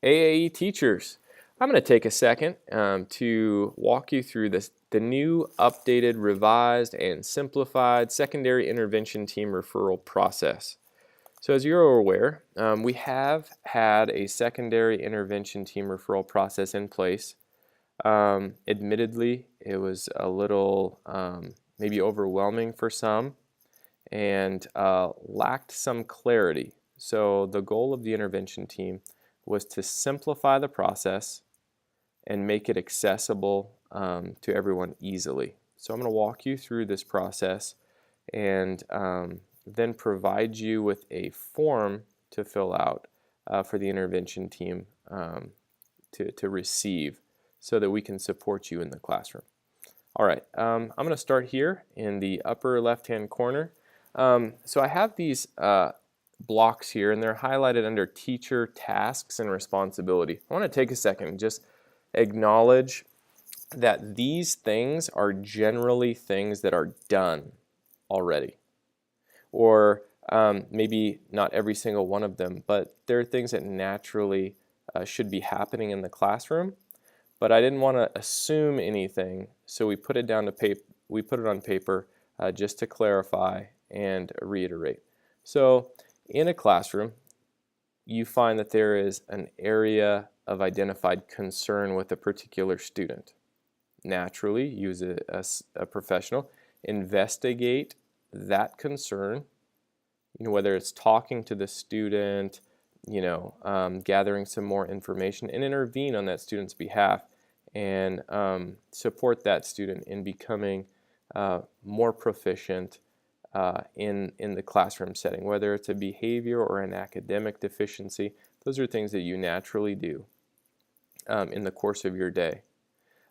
AAE teachers, I'm going to take a second to walk you through the new, updated, revised, and simplified secondary intervention team referral process. So as you're aware, we have had a secondary intervention team referral process in place. Admittedly, it was a little maybe overwhelming for some and lacked some clarity. So the goal of the intervention team was to simplify the process and make it accessible to everyone easily. So I'm going to walk you through this process and then provide you with a form to fill out for the intervention team to receive so that we can support you in the classroom. All right, I'm going to start here in the upper left-hand corner. So I have these blocks here, and they're highlighted under teacher tasks and responsibility. I want to take a second and just acknowledge that these things are generally things that are done already, or maybe not every single one of them, but they're things that naturally should be happening in the classroom. But I didn't want to assume anything, so we put it down to paper. We put it on paper just to clarify and reiterate. So in a classroom, you find that there is an area of identified concern with a particular student. Naturally, use a professional, investigate that concern, whether it's talking to the student, gathering some more information, and intervene on that student's behalf and support that student in becoming more proficient in the classroom setting, whether it's a behavior or an academic deficiency. Those are things that you naturally do in the course of your day.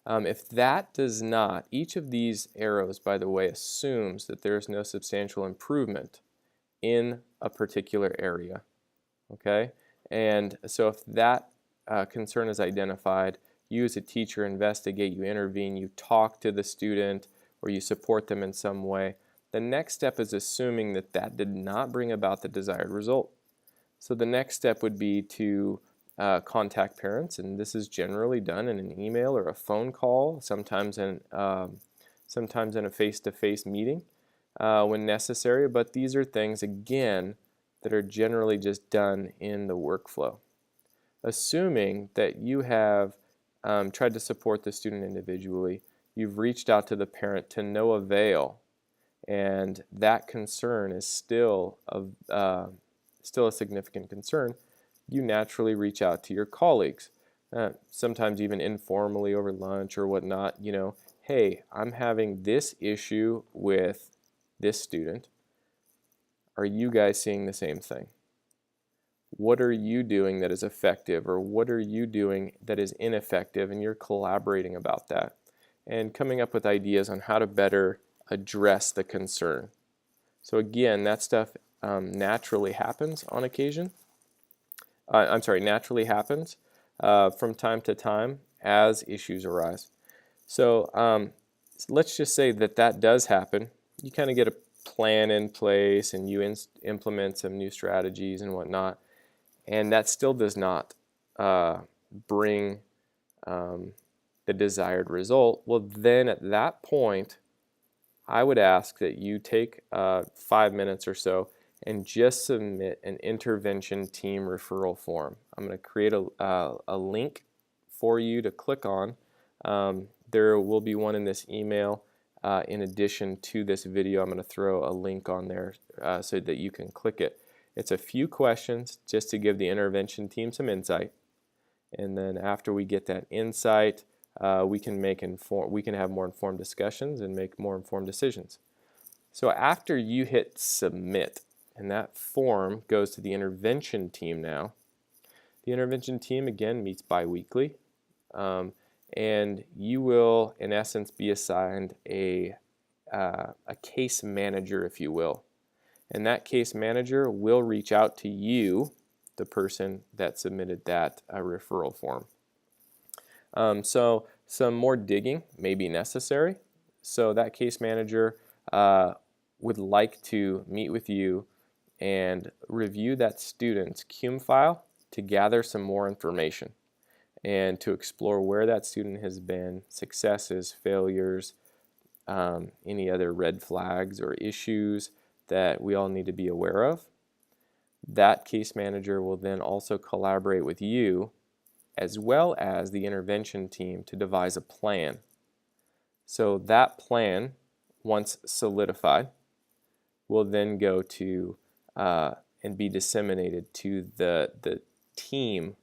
If that does not, each of these arrows, by the way, assumes that there is no substantial improvement in a particular area. Okay? And so if that concern is identified, you as a teacher investigate, you intervene, you talk to the student, or you support them in some way. The next step is assuming that that did not bring about the desired result. So the next step would be to contact parents, and this is generally done in an email or a phone call, sometimes in a face-to-face meeting when necessary. But these are things, again, that are generally just done in the workflow. Assuming that you have tried to support the student individually, you've reached out to the parent to no avail, and that concern is still a significant concern, you naturally reach out to your colleagues, sometimes even informally over lunch or whatnot. Hey, I'm having this issue with this student. Are you guys seeing the same thing? What are you doing that is effective, or what are you doing that is ineffective? And you're collaborating about that and coming up with ideas on how to better address the concern. So again, that stuff naturally happens on occasion. Naturally happens from time to time as issues arise. So let's just say that does happen. You kind of get a plan in place and you implement some new strategies and whatnot, and that still does not bring the desired result. Well, then at that point, I would ask that you take 5 minutes or so and just submit an intervention team referral form. I'm going to create a link for you to click on. There will be one in this email. In addition to this video, I'm going to throw a link on there so that you can click it. It's a few questions just to give the intervention team some insight. And then after we get that insight, we can have more informed discussions and make more informed decisions. So after you hit submit, and that form goes to the intervention team now, the intervention team again meets bi-weekly, and you will in essence be assigned a case manager, if you will. And that case manager will reach out to you, the person that submitted that referral form. So some more digging may be necessary. So that case manager would like to meet with you and review that student's CUME file to gather some more information and to explore where that student has been, successes, failures, any other red flags or issues that we all need to be aware of. That case manager will then also collaborate with you as well as the intervention team to devise a plan. So that plan, once solidified, will then go to and be disseminated to the team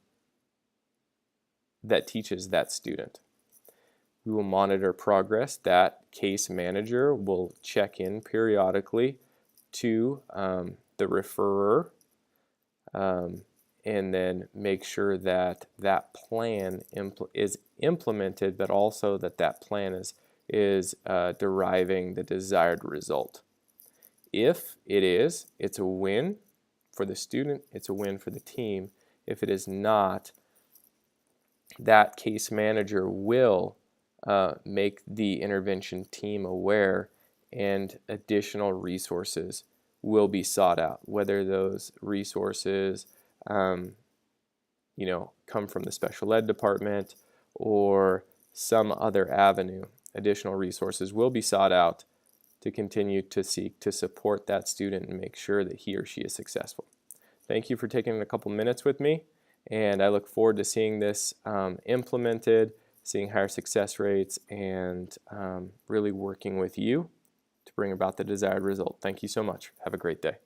that teaches that student. We will monitor progress. That case manager will check in periodically to the referrer and then make sure that that plan is implemented, but also that that plan is deriving the desired result. If it is, it's a win for the student, it's a win for the team. If it is not, that case manager will make the intervention team aware, and additional resources will be sought out, whether those resources come from the special ed department or some other avenue. Additional resources will be sought out to continue to seek to support that student and make sure that he or she is successful. Thank you for taking a couple minutes with me, and I look forward to seeing this implemented, seeing higher success rates, and really working with you to bring about the desired result. Thank you so much. Have a great day.